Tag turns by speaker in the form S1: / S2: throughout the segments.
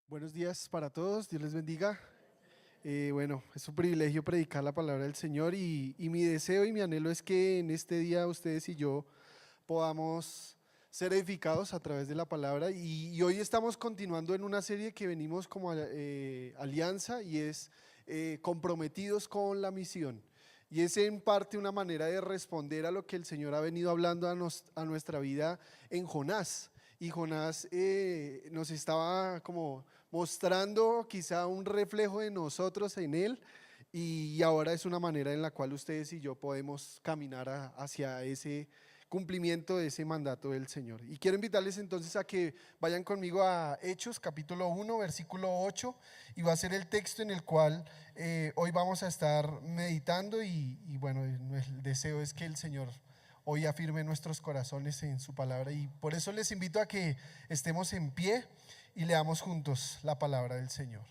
S1: Buenos días para todos, Dios les bendiga. Bueno, es un privilegio predicar la palabra del Señor y mi deseo y mi anhelo es que en este día ustedes y yo podamos ser edificados a través de la palabra y hoy estamos continuando en una serie que venimos como alianza y es comprometidos con la misión. Y es en parte una manera de responder a lo que el Señor ha venido hablando a nuestra vida en Jonás. Y Jonás nos estaba como mostrando quizá un reflejo de nosotros en él y ahora es una manera en la cual ustedes y yo podemos caminar hacia ese cumplimiento de ese mandato del Señor. Y quiero invitarles entonces a que vayan conmigo a Hechos capítulo 1 versículo 8 y va a ser el texto en el cual hoy vamos a estar meditando y bueno, el deseo es que el Señor hoy afirme nuestros corazones en su palabra y por eso les invito a que estemos en pie y leamos juntos la palabra del Señor.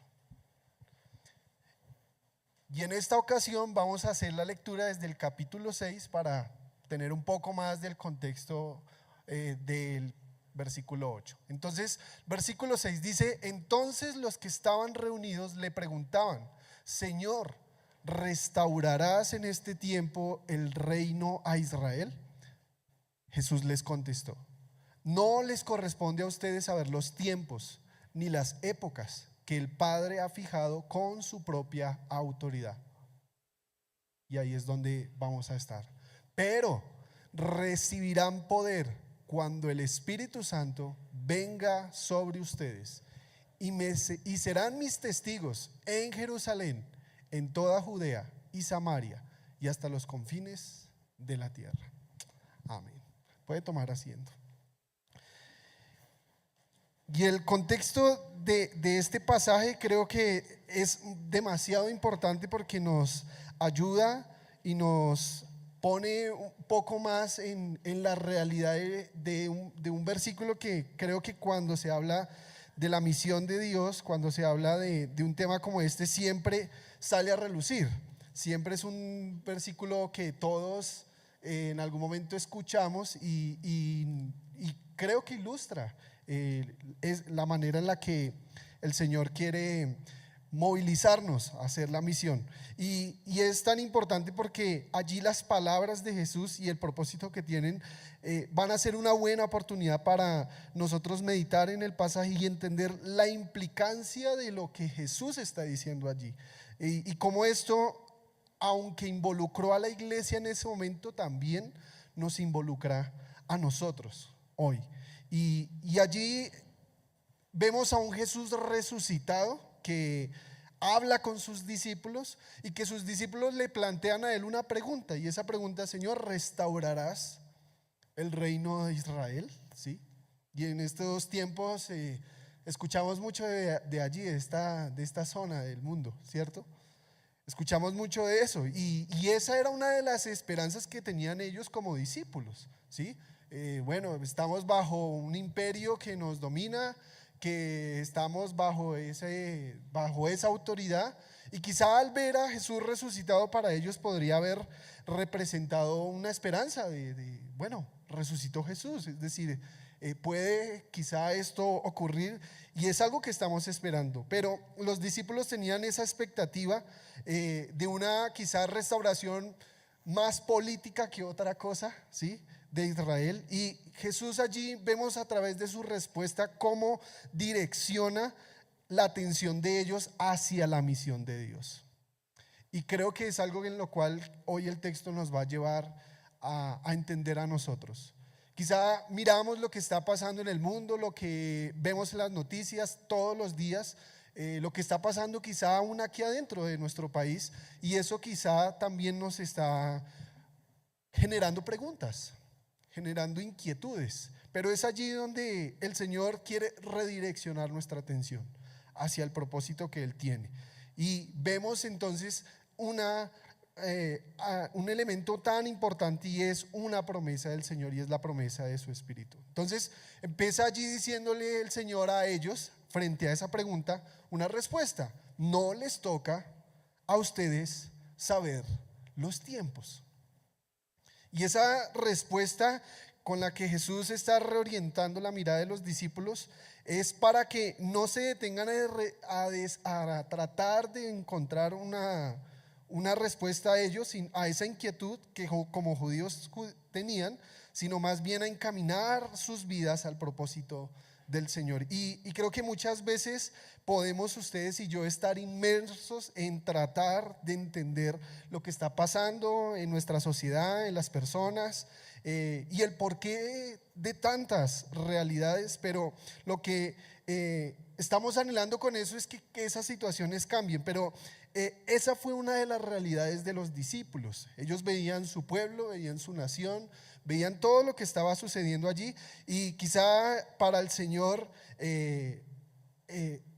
S1: Y en esta ocasión vamos a hacer la lectura desde el capítulo 6 para tener un poco más del contexto del versículo 8. Entonces, versículo 6 dice: entonces los que estaban reunidos le preguntaban: Señor, ¿restaurarás en este tiempo el reino a Israel? Jesús les contestó: no les corresponde a ustedes saber los tiempos ni las épocas que el Padre ha fijado con su propia autoridad. Y ahí es donde vamos a estar. Pero recibirán poder cuando el Espíritu Santo venga sobre ustedes y serán mis testigos en Jerusalén, en toda Judea y Samaria y hasta los confines de la tierra. Amén. Puede tomar asiento. Y el contexto de este pasaje creo que es demasiado importante porque nos ayuda y nos pone un poco más en la realidad de un versículo que creo que cuando se habla de la misión de Dios, cuando se habla de un tema como este, siempre sale a relucir. Siempre es un versículo que todos en algún momento escuchamos y creo que ilustra es la manera en la que el Señor quiere movilizarnos a hacer la misión. Y es tan importante porque allí las palabras de Jesús y el propósito que tienen van a ser una buena oportunidad para nosotros meditar en el pasaje y entender la implicancia de lo que Jesús está diciendo allí. Y cómo esto, aunque involucró a la iglesia en ese momento, también nos involucra a nosotros hoy. Y allí vemos a un Jesús resucitado que habla con sus discípulos y que sus discípulos le plantean a él una pregunta, y esa pregunta: Señor, ¿restaurarás el reino de Israel? ¿Sí? Y en estos tiempos escuchamos mucho de allí, de esta zona del mundo, ¿cierto? Escuchamos mucho de eso y esa era una de las esperanzas que tenían ellos como discípulos, ¿sí? Bueno, estamos bajo un imperio que nos domina, que estamos bajo esa autoridad, y quizá al ver a Jesús resucitado para ellos podría haber representado una esperanza bueno, resucitó Jesús, es decir, puede quizá esto ocurrir y es algo que estamos esperando. Pero los discípulos tenían esa expectativa de una quizá restauración más política que otra cosa, ¿sí?, de Israel. Y Jesús allí vemos a través de su respuesta cómo direcciona la atención de ellos hacia la misión de Dios. Y creo que es algo en lo cual hoy el texto nos va a llevar a entender a nosotros. Quizá miramos lo que está pasando en el mundo, lo que vemos en las noticias todos los días, lo que está pasando quizá aún aquí adentro de nuestro país, y eso quizá también nos está generando preguntas, generando inquietudes, pero es allí donde el Señor quiere redireccionar nuestra atención hacia el propósito que Él tiene. Y vemos entonces un elemento tan importante, y es una promesa del Señor, y es la promesa de su Espíritu. Entonces empieza allí diciéndole el Señor a ellos, frente a esa pregunta, una respuesta: no les toca a ustedes saber los tiempos. Y esa respuesta con la que Jesús está reorientando la mirada de los discípulos es para que no se detengan a tratar de encontrar una respuesta a ellos, a esa inquietud que como judíos tenían, sino más bien a encaminar sus vidas al propósito del Señor. Y creo que muchas veces podemos ustedes y yo estar inmersos en tratar de entender lo que está pasando en nuestra sociedad, en las personas, y el porqué de tantas realidades, pero lo que estamos anhelando con eso es que esas situaciones cambien. Pero esa fue una de las realidades de los discípulos. Ellos veían su pueblo, veían su nación, veían todo lo que estaba sucediendo allí, y quizá para el Señor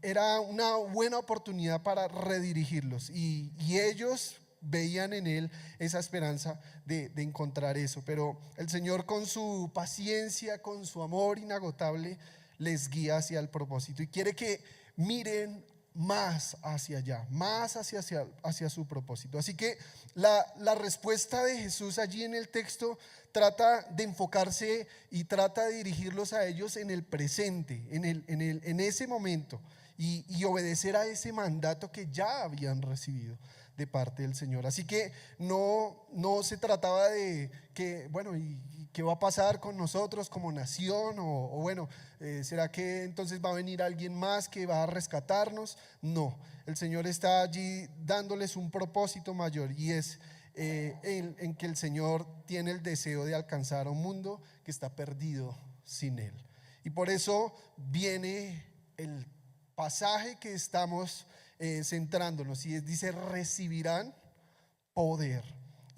S1: era una buena oportunidad para redirigirlos, y ellos veían en él esa esperanza de encontrar eso. Pero el Señor, con su paciencia, con su amor inagotable, les guía hacia el propósito y quiere que miren más hacia allá, más hacia su propósito. Así que la respuesta de Jesús allí en el texto trata de enfocarse y trata de dirigirlos a ellos en el presente, en ese momento, y obedecer a ese mandato que ya habían recibido de parte del Señor. Así que no se trataba de que, bueno, ¿y qué va a pasar con nosotros como nación? O bueno, ¿será que entonces va a venir alguien más que va a rescatarnos? No, el Señor está allí dándoles un propósito mayor, y es en que el Señor tiene el deseo de alcanzar a un mundo que está perdido sin Él. Y por eso viene el pasaje que estamos centrándonos, y dice: recibirán poder.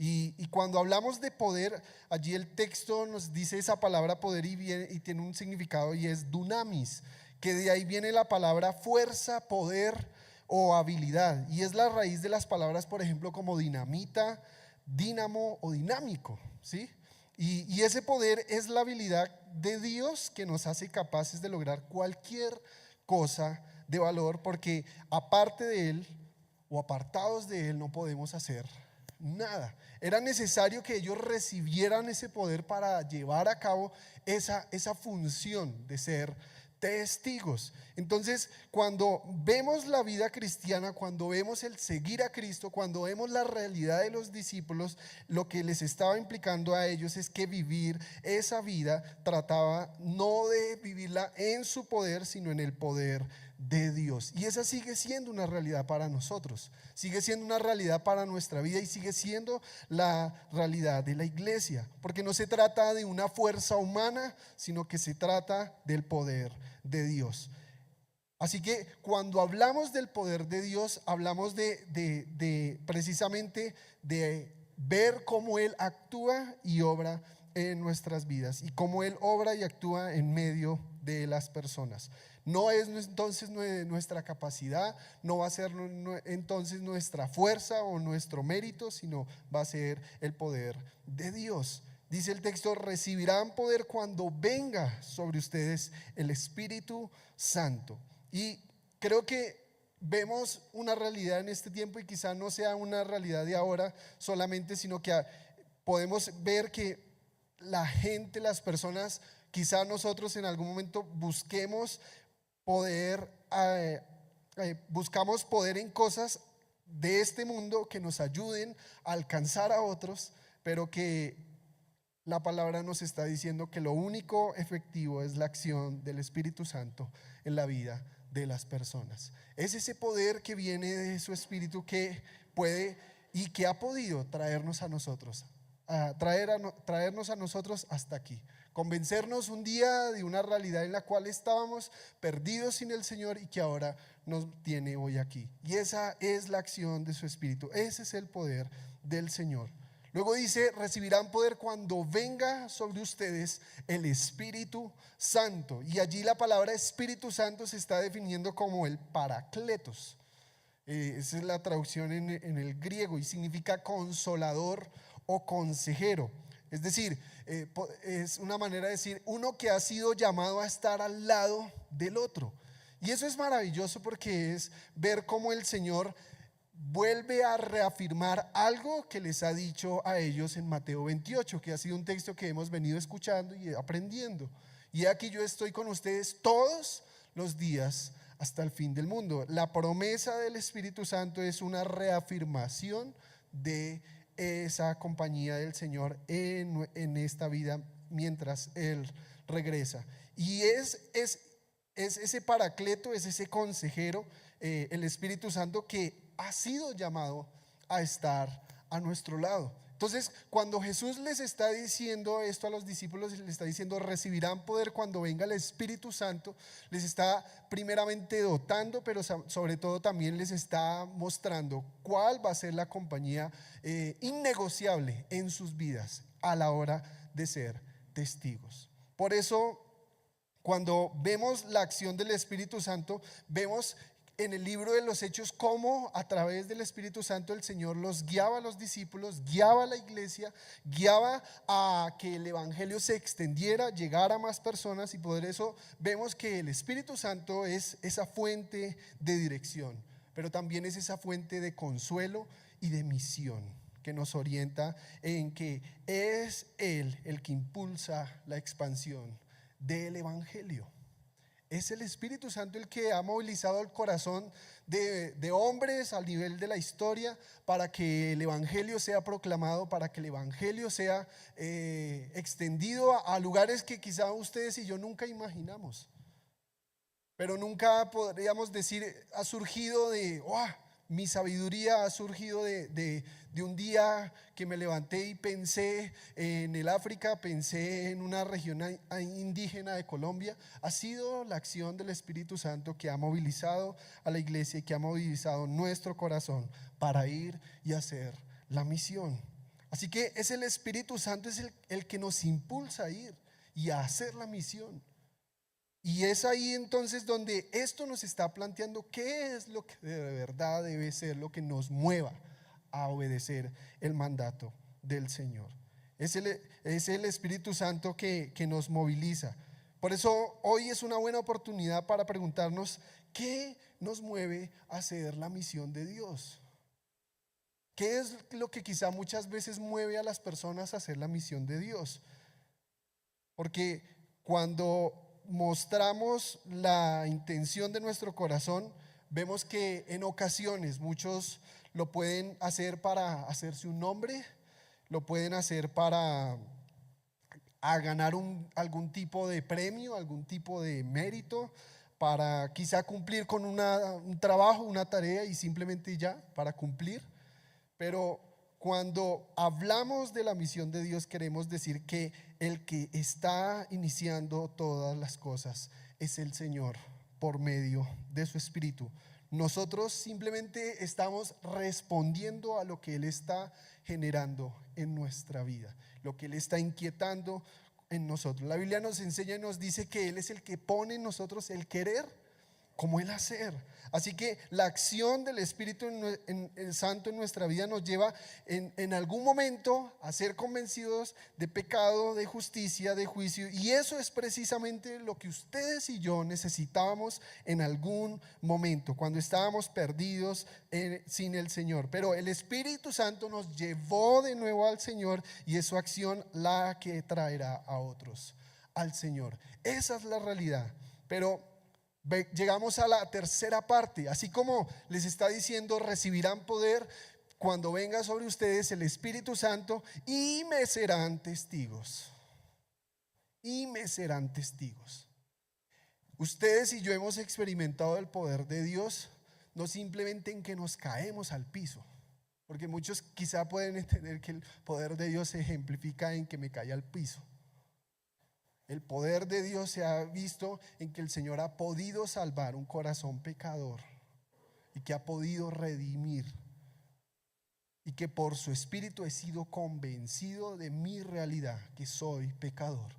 S1: Y cuando hablamos de poder, allí el texto nos dice esa palabra poder, y tiene un significado, y es dunamis, que de ahí viene la palabra fuerza, poder o habilidad, y es la raíz de las palabras, por ejemplo, como dinamita, dínamo o dinámico, ¿sí? Y ese poder es la habilidad de Dios que nos hace capaces de lograr cualquier cosa de valor, porque aparte de Él o apartados de Él no podemos hacer nada. Era necesario que ellos recibieran ese poder para llevar a cabo esa función de ser testigos. Entonces, cuando vemos la vida cristiana, cuando vemos el seguir a Cristo, cuando vemos la realidad de los discípulos, lo que les estaba implicando a ellos es que vivir esa vida trataba no de vivirla en su poder, sino en el poder de Dios. Y esa sigue siendo una realidad para nosotros, sigue siendo una realidad para nuestra vida, y sigue siendo la realidad de la iglesia, porque no se trata de una fuerza humana, sino que se trata del poder de Dios. Así que cuando hablamos del poder de Dios, hablamos de precisamente de ver cómo Él actúa y obra en nuestras vidas, y cómo Él obra y actúa en medio de las personas. No es entonces nuestra capacidad, no va a ser entonces nuestra fuerza o nuestro mérito, sino va a ser el poder de Dios. Dice el texto: recibirán poder cuando venga sobre ustedes el Espíritu Santo. Y creo que vemos una realidad en este tiempo, y quizá no sea una realidad de ahora solamente, sino que podemos ver que la gente, las personas, quizá nosotros en algún momento buscamos poder en cosas de este mundo que nos ayuden a alcanzar a otros, pero que la palabra nos está diciendo que lo único efectivo es la acción del Espíritu Santo en la vida de las personas. Es ese poder que viene de su Espíritu que puede y que ha podido traernos a nosotros, traernos a nosotros hasta aquí, convencernos un día de una realidad en la cual estábamos perdidos sin el Señor y que ahora nos tiene hoy aquí. Y esa es la acción de su Espíritu, ese es el poder del Señor. Luego dice: recibirán poder cuando venga sobre ustedes el Espíritu Santo. Y allí la palabra Espíritu Santo se está definiendo como el Paracletos. Esa es la traducción en el griego, y significa consolador o consejero. Es decir, es una manera de decir uno que ha sido llamado a estar al lado del otro. Y eso es maravilloso, porque es ver cómo el Señor vuelve a reafirmar algo que les ha dicho a ellos en Mateo 28, que ha sido un texto que hemos venido escuchando y aprendiendo. Y aquí yo estoy con ustedes todos los días hasta el fin del mundo. La promesa del Espíritu Santo es una reafirmación de esa compañía del Señor en esta vida mientras Él regresa. Y es ese paracleto, es ese consejero, el Espíritu Santo, que ha sido llamado a estar a nuestro lado. Entonces, cuando Jesús les está diciendo esto a los discípulos, les está diciendo: recibirán poder cuando venga el Espíritu Santo, les está primeramente dotando, pero sobre todo también les está mostrando cuál va a ser la compañía innegociable en sus vidas a la hora de ser testigos. Por eso, cuando vemos la acción del Espíritu Santo, vemos en el libro de los Hechos cómo a través del Espíritu Santo el Señor los guiaba a los discípulos, guiaba a la iglesia, guiaba a que el evangelio se extendiera, llegara a más personas. Y por eso vemos que el Espíritu Santo es esa fuente de dirección, pero también es esa fuente de consuelo y de misión, que nos orienta en que es Él el que impulsa la expansión del evangelio. Es el Espíritu Santo el que ha movilizado el corazón de hombres a nivel de la historia para que el evangelio sea proclamado, para que el evangelio sea extendido a lugares que quizá ustedes y yo nunca imaginamos. Pero nunca podríamos decir: ha surgido de mi sabiduría ha surgido de un día que me levanté y pensé en el África, pensé en una región indígena de Colombia. Ha sido la acción del Espíritu Santo que ha movilizado a la iglesia y que ha movilizado nuestro corazón para ir y hacer la misión. Así que es el Espíritu Santo, es el que nos impulsa a ir y a hacer la misión. Y es ahí entonces donde esto nos está planteando qué es lo que de verdad debe ser lo que nos mueva a obedecer el mandato del Señor. Es el Espíritu Santo que nos moviliza. Por eso hoy es una buena oportunidad para preguntarnos: ¿qué nos mueve a hacer la misión de Dios? ¿Qué es lo que quizá muchas veces mueve a las personas a hacer la misión de Dios? Porque cuando mostramos la intención de nuestro corazón, vemos que en ocasiones muchos lo pueden hacer para hacerse un nombre, lo pueden hacer para ganar algún tipo de premio, algún tipo de mérito, para quizá cumplir con un trabajo, una tarea, y simplemente ya, para cumplir. Pero cuando hablamos de la misión de Dios, queremos decir que el que está iniciando todas las cosas es el Señor por medio de su Espíritu. Nosotros simplemente estamos respondiendo a lo que Él está generando en nuestra vida, lo que Él está inquietando en nosotros. La Biblia nos enseña y nos dice que Él es el que pone en nosotros el querer como el hacer. Así que la acción del Espíritu Santo en nuestra vida nos lleva en algún momento a ser convencidos de pecado, de justicia, de juicio. Y eso es precisamente lo que ustedes y yo necesitábamos en algún momento, cuando estábamos perdidos sin el Señor. Pero el Espíritu Santo nos llevó de nuevo al Señor, y es su acción la que traerá a otros al Señor. Esa es la realidad. Pero llegamos a la tercera parte. Así como les está diciendo: recibirán poder cuando venga sobre ustedes el Espíritu Santo, y me serán testigos. Y me serán testigos. Ustedes y yo hemos experimentado el poder de Dios, no simplemente en que nos caemos al piso, porque muchos quizá pueden entender que el poder de Dios se ejemplifica en que me cae al piso. El poder de Dios se ha visto en que el Señor ha podido salvar un corazón pecador, y que ha podido redimir, y que por su Espíritu he sido convencido de mi realidad, que soy pecador,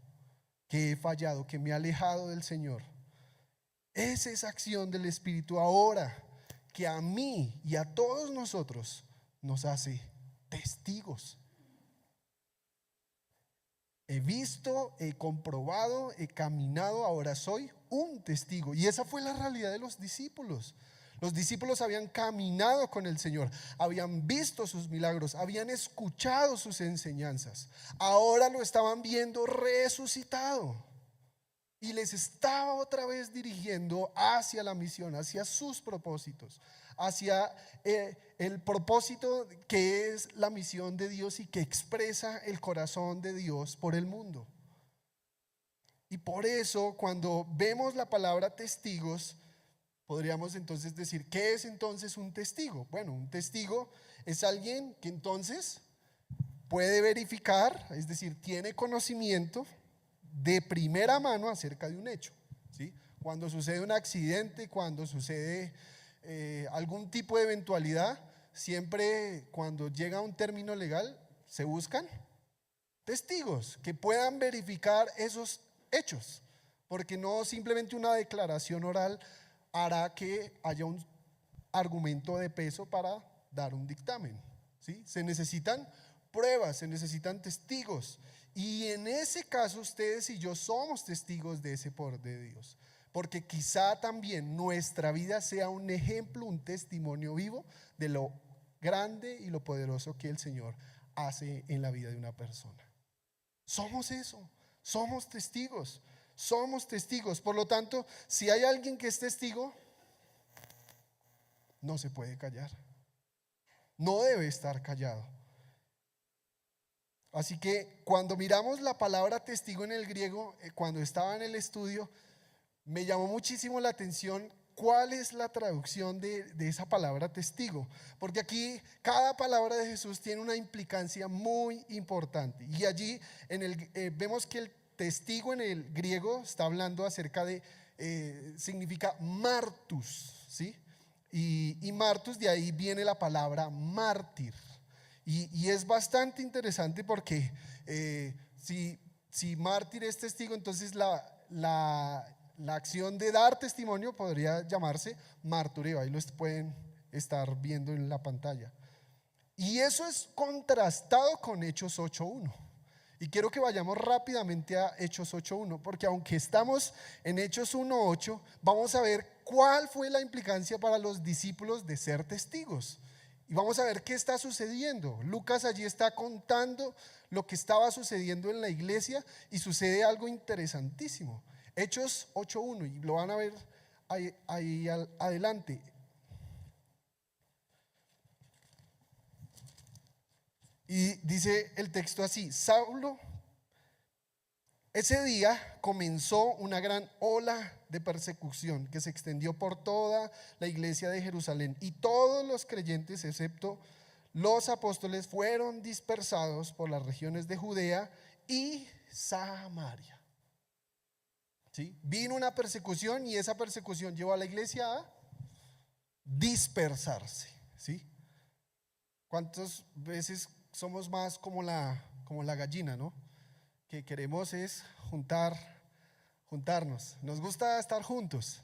S1: que he fallado, que me he alejado del Señor. Es esa acción del Espíritu ahora que a mí y a todos nosotros nos hace testigos. He visto, he comprobado, he caminado, ahora soy un testigo. Y esa fue la realidad de los discípulos. Los discípulos habían caminado con el Señor, habían visto sus milagros, habían escuchado sus enseñanzas. Ahora lo estaban viendo resucitado y les estaba otra vez dirigiendo hacia la misión, hacia sus propósitos, hacia el propósito que es la misión de Dios y que expresa el corazón de Dios por el mundo. Y por eso, cuando vemos la palabra testigos, podríamos entonces decir, ¿qué es entonces un testigo? Bueno, un testigo es alguien que entonces puede verificar, es decir, tiene conocimiento de primera mano acerca de un hecho, ¿sí? Cuando sucede un accidente, cuando sucede algún tipo de eventualidad, siempre cuando llega a un término legal, se buscan testigos que puedan verificar esos hechos, porque no simplemente una declaración oral hará que haya un argumento de peso para dar un dictamen, ¿sí? Se necesitan pruebas, se necesitan testigos, y en ese caso ustedes y yo somos testigos de ese poder de Dios, porque quizá también nuestra vida sea un ejemplo, un testimonio vivo de lo grande y lo poderoso que el Señor hace en la vida de una persona. Somos eso, somos testigos, somos testigos. Por lo tanto, si hay alguien que es testigo, no se puede callar, no debe estar callado. Así que cuando miramos la palabra testigo en el griego, cuando estaba en el estudio, me llamó muchísimo la atención cuál es la traducción de esa palabra testigo, porque aquí cada palabra de Jesús tiene una implicancia muy importante, y allí vemos que el testigo en el griego está hablando acerca de, significa martus, ¿sí? Y martus, de ahí viene la palabra mártir, y es bastante interesante porque si mártir es testigo, entonces la acción de dar testimonio podría llamarse martureo. Ahí lo pueden estar viendo en la pantalla. Y eso es contrastado con Hechos 8.1. Y quiero que vayamos rápidamente a Hechos 8.1, porque aunque estamos en Hechos 1.8, vamos a ver cuál fue la implicancia para los discípulos de ser testigos. Y vamos a ver qué está sucediendo. Lucas allí está contando lo que estaba sucediendo en la iglesia, y sucede algo interesantísimo. Hechos 8.1, y lo van a ver ahí adelante. Y dice el texto así: Saulo, ese día comenzó una gran ola de persecución que se extendió por toda la iglesia de Jerusalén, y todos los creyentes, excepto los apóstoles, fueron dispersados por las regiones de Judea y Samaria. ¿Sí? Vino una persecución, y esa persecución llevó a la iglesia a dispersarse, ¿sí? ¿Cuántas veces somos más como la gallina, ¿no? Que queremos es juntarnos. Nos gusta estar juntos,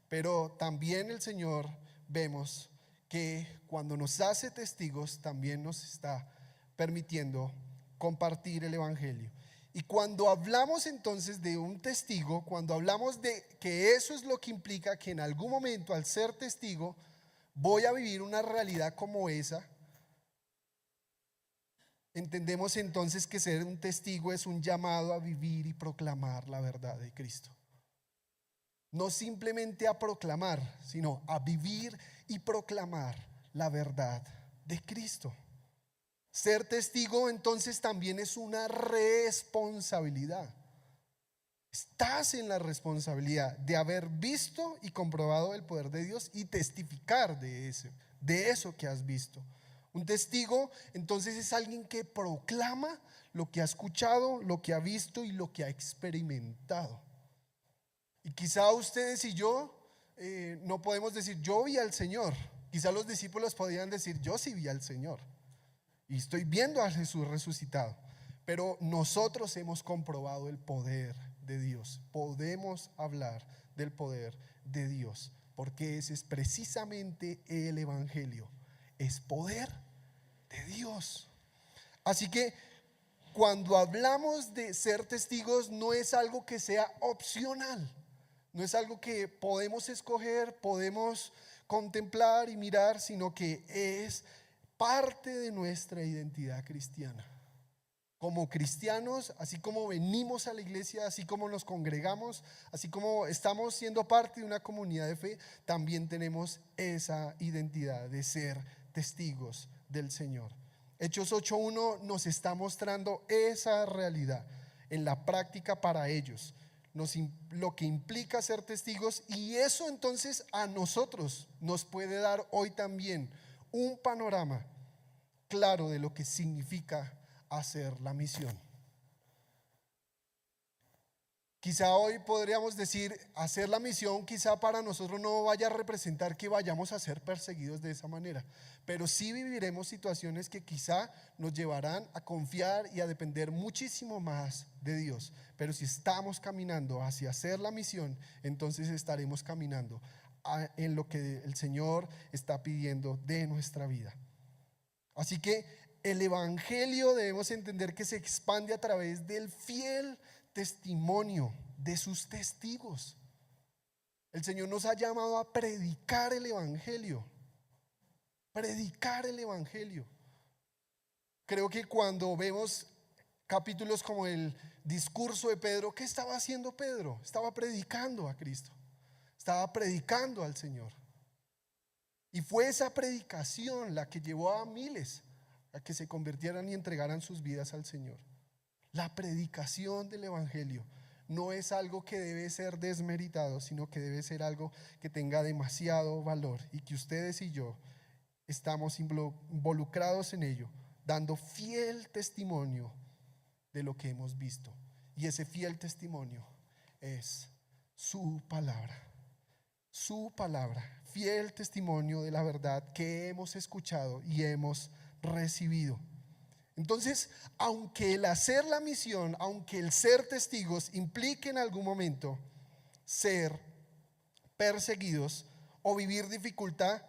S1: pero también el Señor, vemos que cuando nos hace testigos, también nos está permitiendo compartir el evangelio. Y cuando hablamos entonces de un testigo, cuando hablamos de que eso es lo que implica que en algún momento, al ser testigo, voy a vivir una realidad como esa, entendemos entonces que ser un testigo es un llamado a vivir y proclamar la verdad de Cristo. No simplemente a proclamar, sino a vivir y proclamar la verdad de Cristo. Ser testigo entonces también es una responsabilidad. Estás en la responsabilidad de haber visto y comprobado el poder de Dios y testificar de eso que has visto. Un testigo entonces es alguien que proclama lo que ha escuchado, lo que ha visto y lo que ha experimentado. Y quizá ustedes y yo no podemos decir yo vi al Señor. Quizá los discípulos podían decir yo sí vi al Señor y estoy viendo a Jesús resucitado. Pero nosotros hemos comprobado el poder de Dios. Podemos hablar del poder de Dios, porque ese es precisamente el evangelio. Es poder de Dios. Así que cuando hablamos de ser testigos, no es algo que sea opcional, no es algo que podemos escoger, podemos contemplar y mirar, sino que es parte de nuestra identidad cristiana. Como cristianos, así como venimos a la iglesia, así como nos congregamos, así como estamos siendo parte de una comunidad de fe, también tenemos esa identidad de ser testigos del Señor. Hechos 8:1 nos está mostrando esa realidad en la práctica para ellos, lo que implica ser testigos, y eso entonces a nosotros nos puede dar hoy también un panorama claro de lo que significa hacer la misión. Quizá hoy podríamos decir, hacer la misión quizá para nosotros no vaya a representar que vayamos a ser perseguidos de esa manera, pero sí viviremos situaciones que quizá nos llevarán a confiar y a depender muchísimo más de Dios. Pero si estamos caminando hacia hacer la misión, entonces estaremos caminando en lo que el Señor está pidiendo de nuestra vida. Así que el evangelio debemos entender que se expande a través del fiel testimonio de sus testigos. El Señor nos ha llamado a predicar el evangelio. Predicar el evangelio. Creo que cuando vemos capítulos como el discurso de Pedro, ¿qué estaba haciendo Pedro? Estaba predicando a Cristo. Estaba predicando al Señor. Y fue esa predicación la que llevó a miles a que se convirtieran y entregaran sus vidas al Señor. La predicación del evangelio no es algo que debe ser desmeritado, sino que debe ser algo que tenga demasiado valor, y que ustedes y yo estamos involucrados en ello, dando fiel testimonio de lo que hemos visto. Y ese fiel testimonio es su palabra. Su palabra, fiel testimonio de la verdad que hemos escuchado y hemos recibido. Entonces, aunque el hacer la misión, aunque el ser testigos implique en algún momento ser perseguidos o vivir dificultad,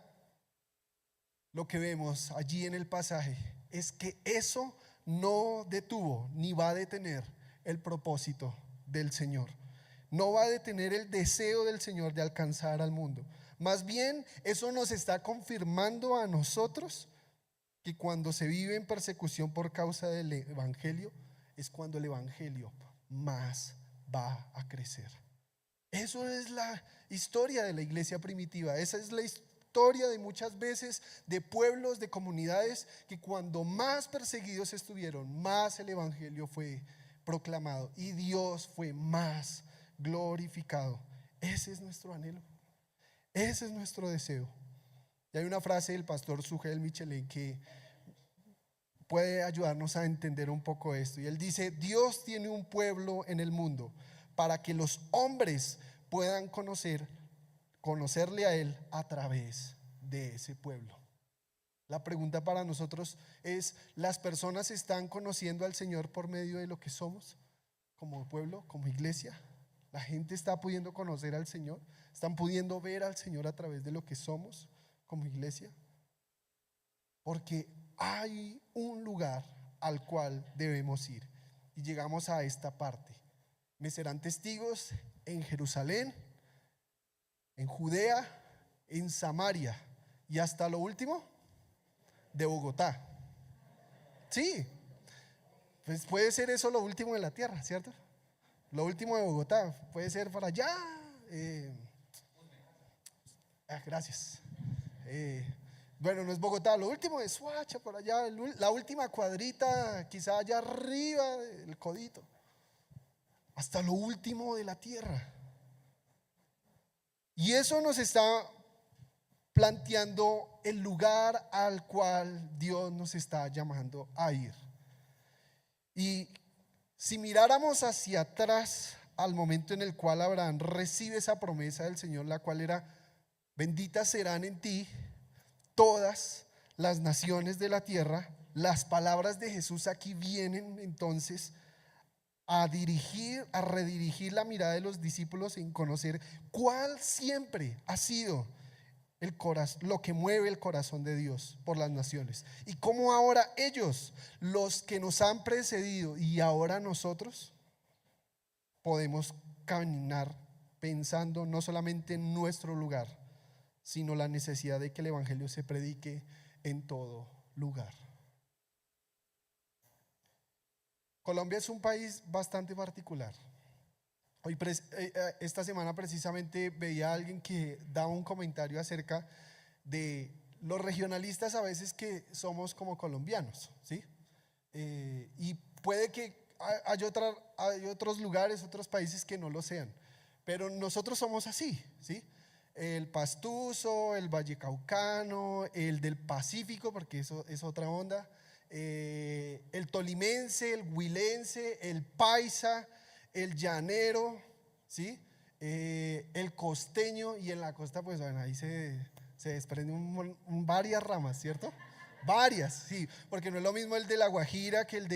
S1: lo que vemos allí en el pasaje es que eso no detuvo ni va a detener el propósito del Señor. No va a detener el deseo del Señor de alcanzar al mundo. Más bien, eso nos está confirmando a nosotros que cuando se vive en persecución por causa del evangelio, es cuando el evangelio más va a crecer. Eso es la historia de la iglesia primitiva. Esa es la historia de muchas veces de pueblos, de comunidades, que cuando más perseguidos estuvieron, más el evangelio fue proclamado y Dios fue más glorificado. Ese es nuestro anhelo. Ese es nuestro deseo. Y hay una frase del pastor Sugel Michelin que puede ayudarnos a entender un poco esto. Y él dice: Dios tiene un pueblo en el mundo para que los hombres puedan conocerle a Él a través de ese pueblo. La pregunta para nosotros es: ¿las personas están conociendo al Señor por medio de lo que somos como pueblo, como iglesia? ¿La gente está pudiendo conocer al Señor? ¿Están pudiendo ver al Señor a través de lo que somos como iglesia? Porque hay un lugar al cual debemos ir. Y llegamos a esta parte. Me serán testigos en Jerusalén, en Judea, en Samaria y hasta lo último de Bogotá. Sí, pues puede ser eso lo último de la tierra, ¿cierto? Lo último de Bogotá puede ser para allá. Gracias. Bueno, no es Bogotá, lo último es Suacha, por allá, la última cuadrita, quizá allá arriba del codito, hasta lo último de la tierra. Y eso nos está planteando el lugar al cual Dios nos está llamando a ir. Y si miráramos hacia atrás al momento en el cual Abraham recibe esa promesa del Señor, la cual era: benditas serán en ti todas las naciones de la tierra. Las palabras de Jesús aquí vienen entonces a redirigir la mirada de los discípulos en conocer cuál siempre ha sido lo que mueve el corazón de Dios por las naciones, y cómo ahora ellos, los que nos han precedido y ahora nosotros, podemos caminar pensando no solamente en nuestro lugar, sino la necesidad de que el evangelio se predique en todo lugar. Colombia es un país bastante particular. Esta semana precisamente veía a alguien que daba un comentario acerca de los regionalistas a veces que somos como colombianos, ¿sí? Y puede que hay otros lugares, otros países que no lo sean, pero nosotros somos así, ¿sí? El pastuso, el vallecaucano, el del Pacífico, porque eso es otra onda, el tolimense, el huilense, el paisa, el llanero, ¿sí? El costeño, y en la costa, pues bueno, ahí se desprenden varias ramas, ¿cierto? Varias, sí, porque no es lo mismo el de La Guajira que el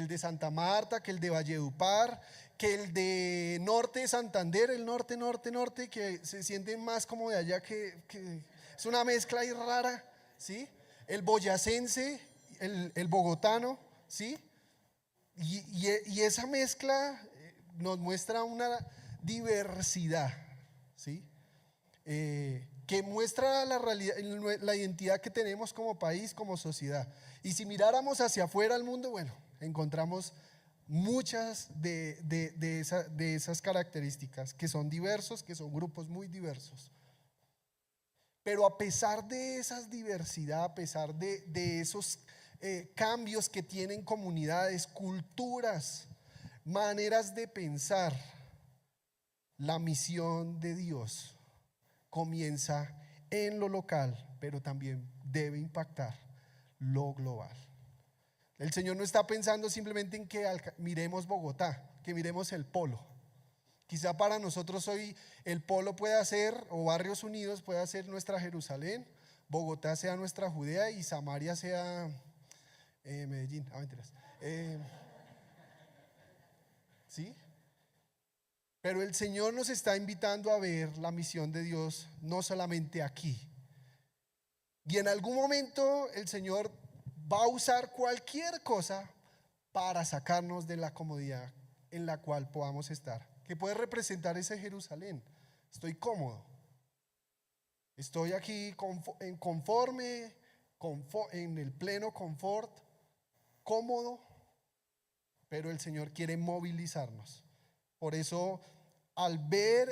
S1: de Santa Marta, que el de Valledupar, que el de Norte de Santander, el norte, que se sienten más como de allá, que es una mezcla ahí rara, ¿sí? El boyacense, el bogotano, ¿sí? Y esa mezcla nos muestra una diversidad, ¿sí? Que muestra la realidad, la identidad que tenemos como país, como sociedad. Y si miráramos hacia afuera al mundo, bueno, encontramos muchas de esas características, que son diversos, que son grupos muy diversos. Pero a pesar de esa diversidad, a pesar de esos cambios que tienen comunidades, culturas, maneras de pensar, la misión de Dios comienza en lo local, pero también debe impactar lo global. El Señor no está pensando simplemente en que miremos Bogotá, que miremos el polo. Quizá para nosotros hoy el polo pueda ser, o Barrios Unidos pueda ser nuestra Jerusalén, Bogotá sea nuestra Judea y Samaria sea Medellín. Mentiras. ¿Sí? Pero el Señor nos está invitando a ver la misión de Dios no solamente aquí. Y en algún momento el Señor va a usar cualquier cosa para sacarnos de la comodidad en la cual podamos estar. ¿Qué puede representar ese Jerusalén? Estoy cómodo. Estoy aquí conforme, en el pleno confort, cómodo, pero el Señor quiere movilizarnos. Por eso, al ver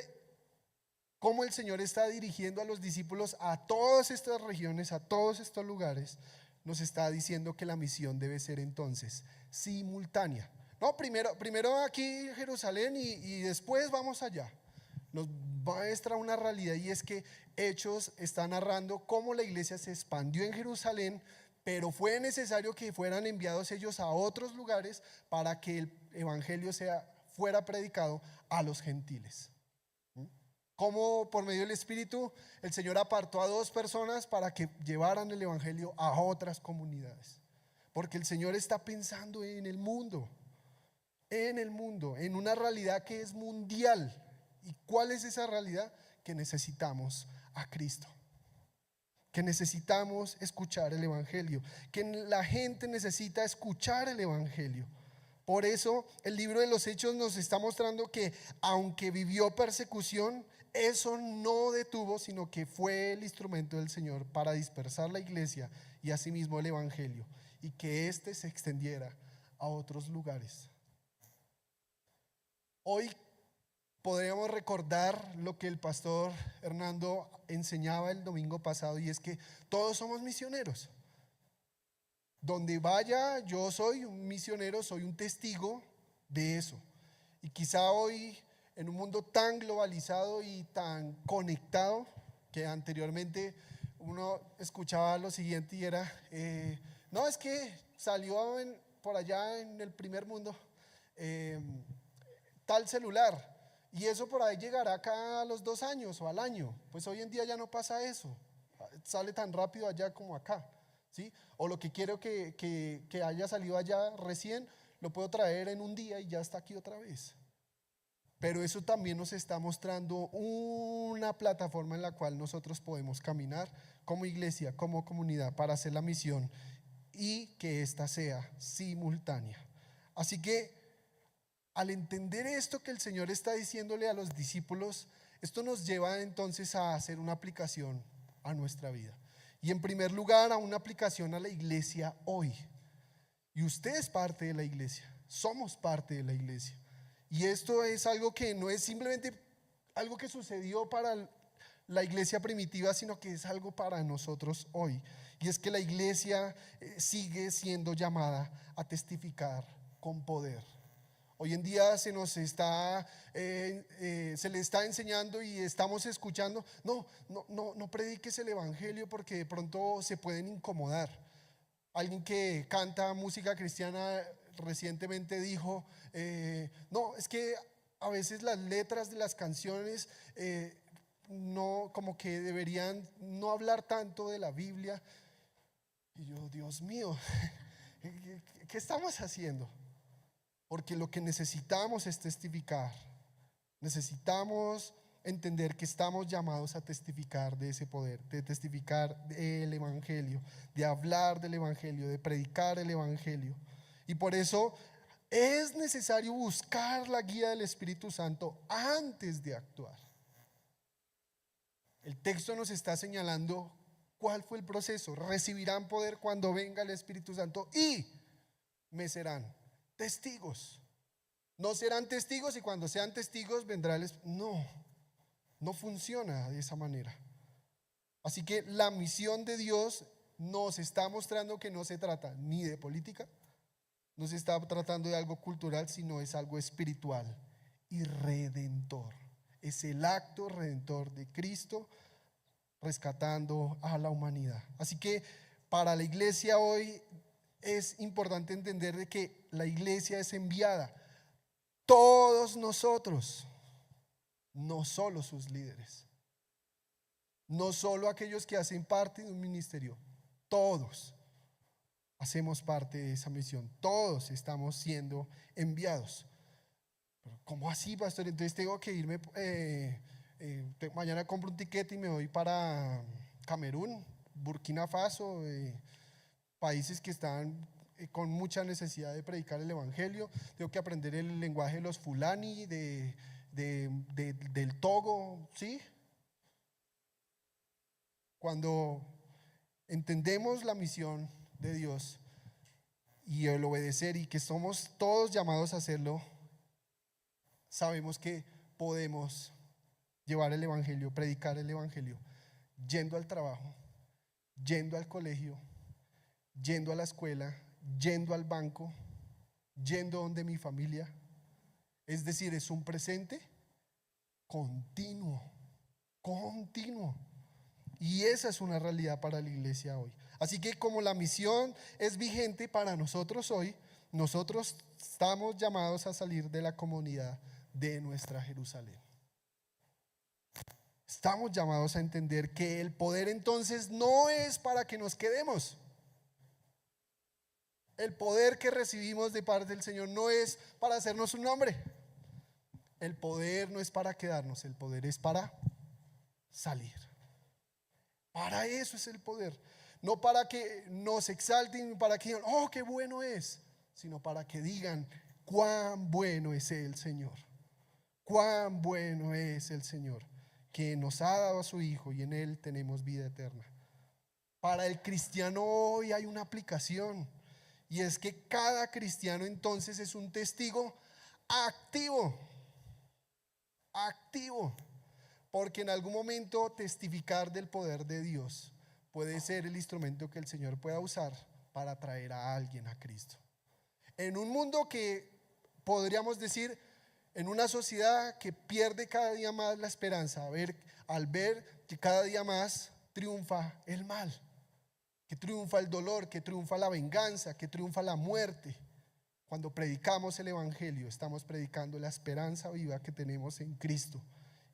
S1: cómo el Señor está dirigiendo a los discípulos a todas estas regiones, a todos estos lugares, nos está diciendo que la misión debe ser entonces simultánea. No, primero aquí Jerusalén y después vamos allá. Nos muestra una realidad, y es que Hechos está narrando cómo la iglesia se expandió en Jerusalén, pero fue necesario que fueran enviados ellos a otros lugares para que el evangelio fuera predicado a los gentiles. Como por medio del Espíritu el Señor apartó a 2 personas para que llevaran el evangelio a otras comunidades, porque el Señor está pensando en el mundo, en una realidad que es mundial. ¿Y cuál es esa realidad? Que necesitamos a Cristo, que necesitamos escuchar el evangelio, que la gente necesita escuchar el evangelio. Por eso el libro de los Hechos nos está mostrando que aunque vivió persecución, eso no detuvo, sino que fue el instrumento del Señor para dispersar la iglesia y asimismo el evangelio, y que éste se extendiera a otros lugares. Hoy podríamos recordar lo que el pastor Hernando enseñaba el domingo pasado, y es que todos somos misioneros. Donde vaya, yo soy un misionero, soy un testigo de eso. Y quizá hoy, en un mundo tan globalizado y tan conectado, que anteriormente uno escuchaba lo siguiente y era, no, es que salió por allá en el primer mundo tal celular, y eso por ahí llegará acá a los 2 años o al año. Pues hoy en día ya no pasa eso, sale tan rápido allá como acá, ¿sí? O lo que quiero que haya salido allá recién, lo puedo traer en un día y ya está aquí otra vez. Pero eso también nos está mostrando una plataforma en la cual nosotros podemos caminar como iglesia, como comunidad, para hacer la misión y que ésta sea simultánea. Así que al entender esto que el Señor está diciéndole a los discípulos, Esto nos lleva entonces a hacer una aplicación a nuestra vida. Y en primer lugar, a una aplicación a la iglesia hoy. Y usted es parte de la iglesia, somos parte de la iglesia. Y esto es algo que no es simplemente algo que sucedió para la iglesia primitiva, sino que es algo para nosotros hoy. Y es que la iglesia sigue siendo llamada a testificar con poder. Hoy en día se le está enseñando y estamos escuchando, no prediques el evangelio porque de pronto se pueden incomodar. Alguien que canta música cristiana recientemente dijo, no, es que a veces las letras de las canciones no, como que deberían no hablar tanto de la Biblia. Y yo, Dios mío, ¿qué estamos haciendo? Porque lo que necesitamos es testificar. Necesitamos entender que estamos llamados a testificar de ese poder, de testificar del evangelio, de hablar del evangelio, de predicar el evangelio. Y por eso es necesario buscar la guía del Espíritu Santo antes de actuar. El texto nos está señalando cuál fue el proceso. Recibirán poder cuando venga el Espíritu Santo y me serán testigos. No serán testigos y cuando sean testigos vendrá el Espíritu. No funciona de esa manera. Así que la misión de Dios nos está mostrando que no se trata ni de política, no se está tratando de algo cultural, sino es algo espiritual y redentor. Es el acto redentor de Cristo rescatando a la humanidad. Así que para la iglesia hoy es importante entender de que la iglesia es enviada. Todos nosotros, no solo sus líderes, no solo aquellos que hacen parte de un ministerio, todos hacemos parte de esa misión, todos estamos siendo enviados. Pero ¿cómo así, pastor? Entonces tengo que irme, mañana compro un tiquete y me voy para Camerún, Burkina Faso, países que están con mucha necesidad de predicar el evangelio. Tengo que aprender el lenguaje de los fulani, del Togo, ¿sí? Cuando entendemos la misión de Dios y el obedecer y que somos todos llamados a hacerlo, sabemos que podemos llevar el evangelio, predicar el evangelio, yendo al trabajo, yendo al colegio, yendo a la escuela, yendo al banco, yendo donde mi familia. Es decir, es un presente continuo. Y esa es una realidad para la iglesia hoy. Así que como la misión es vigente para nosotros hoy, nosotros estamos llamados a salir de la comunidad de nuestra Jerusalén. Estamos llamados a entender que el poder entonces no es para que nos quedemos. El poder que recibimos de parte del Señor no es para hacernos un nombre. El poder no es para quedarnos, el poder es para salir. Para eso es el poder. No para que nos exalten, para que digan, oh, qué bueno es, sino para que digan cuán bueno es el Señor. Cuán bueno es el Señor, que nos ha dado a su Hijo y en Él tenemos vida eterna. Para el cristiano hoy hay una aplicación, y es que cada cristiano entonces es un testigo activo, porque en algún momento testificar del poder de Dios puede ser el instrumento que el Señor pueda usar para traer a alguien a Cristo. En un mundo que podríamos decir, en una sociedad que pierde cada día más la esperanza, al ver que cada día más triunfa el mal, que triunfa el dolor, que triunfa la venganza, que triunfa la muerte. Cuando predicamos el evangelio, estamos predicando la esperanza viva que tenemos en Cristo,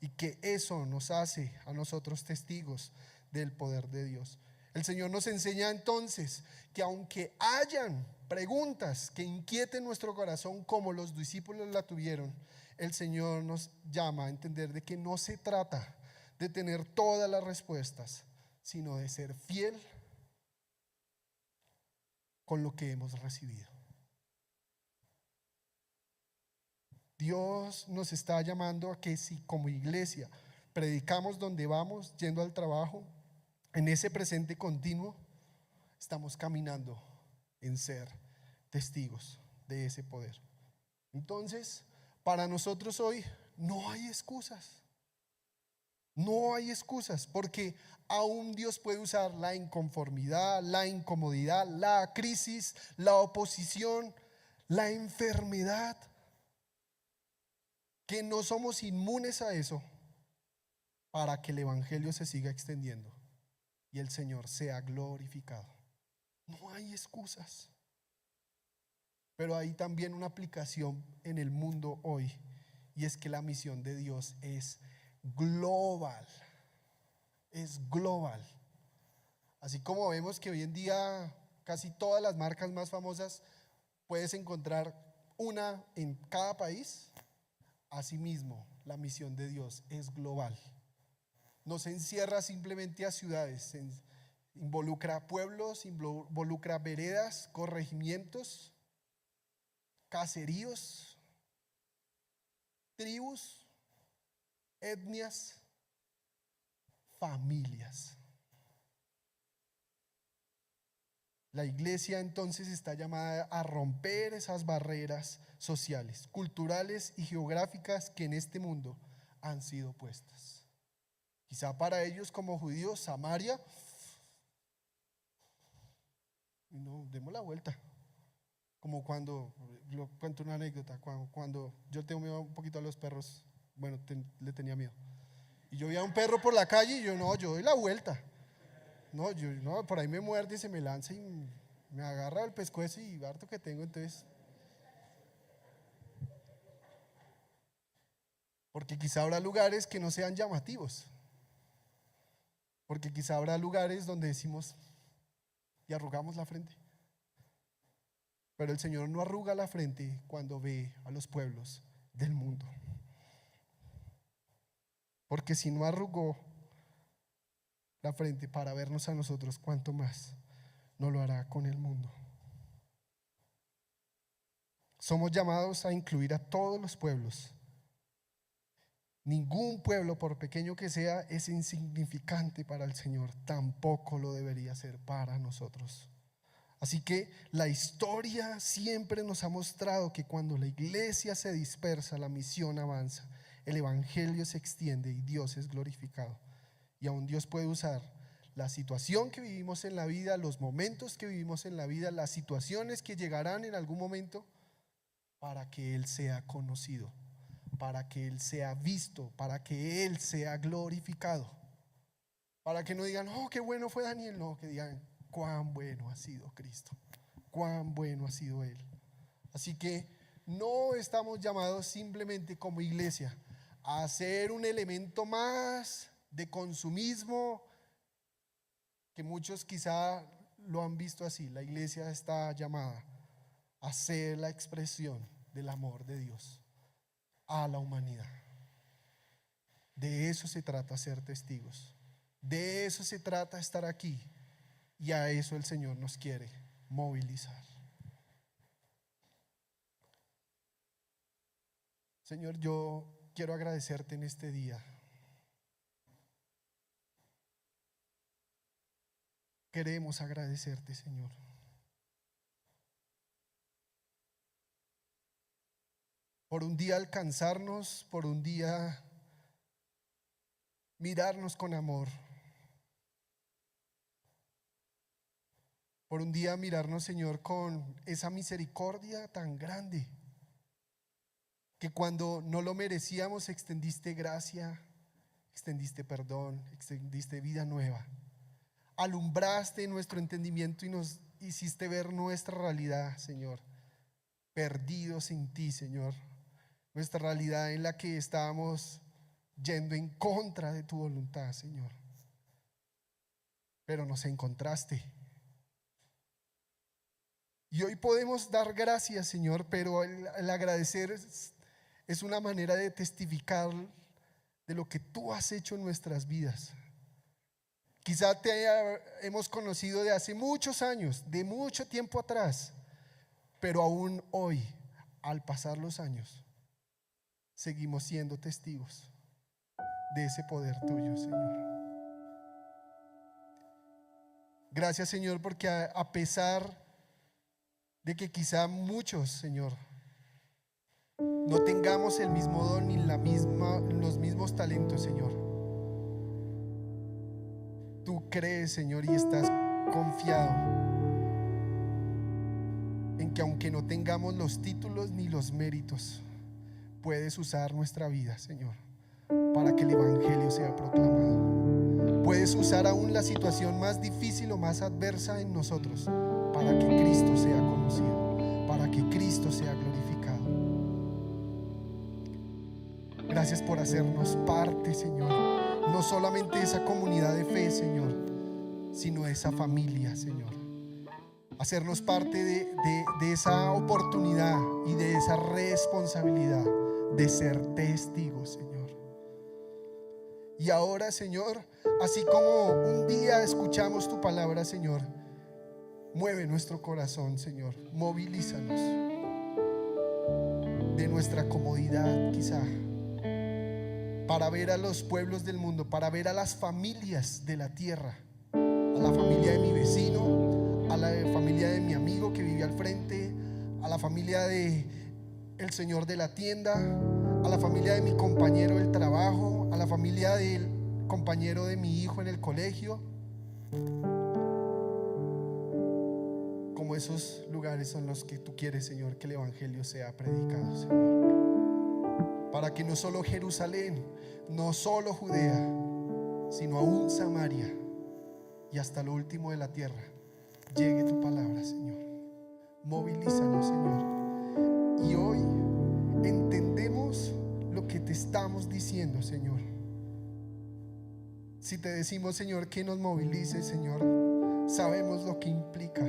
S1: y que eso nos hace a nosotros testigos del poder de Dios. El Señor nos enseña entonces que aunque hayan preguntas que inquieten nuestro corazón como los discípulos la tuvieron, el Señor nos llama a entender de que no se trata de tener todas las respuestas, sino de ser fiel con lo que hemos recibido. Dios nos está llamando a que si como iglesia predicamos donde vamos, yendo al trabajo, en ese presente continuo, estamos caminando en ser testigos de ese poder. Entonces, para nosotros hoy no hay excusas. No hay excusas, porque aún Dios puede usar la inconformidad, la incomodidad, la crisis, la oposición, la enfermedad, que no somos inmunes a eso, para que el evangelio se siga extendiendo y el Señor sea glorificado. No hay excusas. Pero hay también una aplicación en el mundo hoy, y es que la misión de Dios es global. Es global. Así como vemos que hoy en día casi todas las marcas más famosas puedes encontrar una en cada país, asimismo la misión de Dios es global. No se encierra simplemente a ciudades, involucra pueblos, involucra veredas, corregimientos, caseríos, tribus, etnias, familias. La iglesia entonces está llamada a romper esas barreras sociales, culturales y geográficas que en este mundo han sido puestas. Quizá para ellos como judíos, Samaria, no, demos la vuelta. Como cuando, lo cuento una anécdota, cuando yo tengo miedo un poquito a los perros, bueno, le tenía miedo. Y yo veía a un perro por la calle y yo doy la vuelta. No, por ahí me muerde y se me lanza y me agarra el pescuezo y harto que tengo, entonces. Porque quizá habrá lugares que no sean llamativos. Porque quizá habrá lugares donde decimos y arrugamos la frente. Pero el Señor no arruga la frente cuando ve a los pueblos del mundo. Porque si no arrugó la frente para vernos a nosotros, ¿cuánto más no lo hará con el mundo? Somos llamados a incluir a todos los pueblos. Ningún pueblo, por pequeño que sea, es insignificante para el Señor. Tampoco lo debería ser para nosotros. Así que la historia siempre nos ha mostrado que cuando la iglesia se dispersa, la misión avanza, el evangelio se extiende y Dios es glorificado. Y aún Dios puede usar la situación que vivimos en la vida, los momentos que vivimos en la vida, las situaciones que llegarán en algún momento, para que Él sea conocido, para que Él sea visto, para que Él sea glorificado. Para que no digan, oh, qué bueno fue Daniel, no, que digan, cuán bueno ha sido Cristo, cuán bueno ha sido Él. Así que no estamos llamados simplemente como iglesia a ser un elemento más de consumismo, que muchos quizá lo han visto así. La iglesia está llamada a ser la expresión del amor de Dios a la humanidad. De eso se trata ser testigos. De eso se trata estar aquí. Y a eso el Señor nos quiere movilizar. Señor, yo quiero agradecerte en este día. Queremos agradecerte, Señor. Por un día alcanzarnos, por un día mirarnos con amor, por un día mirarnos, Señor, con esa misericordia tan grande, que cuando no lo merecíamos extendiste gracia, extendiste perdón, extendiste vida nueva, alumbraste nuestro entendimiento y nos hiciste ver nuestra realidad, Señor, perdidos sin ti, Señor, nuestra realidad en la que estábamos yendo en contra de tu voluntad, Señor, pero nos encontraste. Y hoy podemos dar gracias, Señor, pero el agradecer es una manera de testificar de lo que tú has hecho en nuestras vidas. Quizá hemos conocido de hace muchos años, de mucho tiempo atrás, pero aún hoy, al pasar los años, seguimos siendo testigos. de ese poder tuyo, Señor. Gracias, Señor, porque a pesar de que quizá muchos, Señor, no tengamos el mismo don ni los mismos talentos, Señor, tú crees, Señor, y estás confiado en que aunque no tengamos los títulos ni los méritos, puedes usar nuestra vida, Señor, para que el evangelio sea proclamado. Puedes usar aún la situación más difícil o más adversa en nosotros para que Cristo sea conocido, para que Cristo sea glorificado. Gracias por hacernos parte, Señor, no solamente de esa comunidad de fe, Señor, sino de esa familia, Señor. Hacernos parte de esa oportunidad y de esa responsabilidad de ser testigos, Señor. Y ahora, Señor, así como un día escuchamos tu palabra, Señor, mueve nuestro corazón, Señor. Movilízanos de nuestra comodidad, quizá, para ver a los pueblos del mundo, para ver a las familias de la tierra, a la familia de mi vecino, a la familia de mi amigo que vive al frente, a la familia de el señor de la tienda, a la familia de mi compañero del trabajo, a la familia del compañero de mi hijo en el colegio. Como esos lugares son los que tú quieres, Señor, que el evangelio sea predicado, Señor, para que no solo Jerusalén, no solo Judea, sino aún Samaria y hasta lo último de la tierra llegue tu palabra, Señor. Movilízanos, Señor. Y hoy entendemos lo que te estamos diciendo, Señor. Si te decimos, Señor, que nos movilices, Señor, sabemos lo que implica,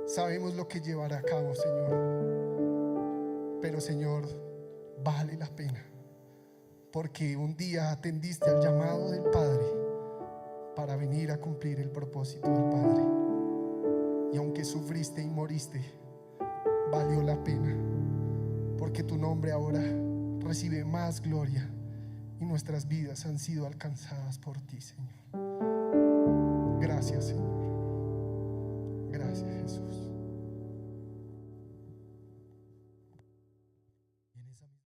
S1: sabemos lo que llevará a cabo, Señor. Pero, Señor, vale la pena, porque un día atendiste al llamado del Padre para venir a cumplir el propósito del Padre. Y aunque sufriste y moriste, valió la pena, porque tu nombre ahora recibe más gloria y nuestras vidas han sido alcanzadas por ti, Señor. Gracias, Señor. Gracias, Jesús.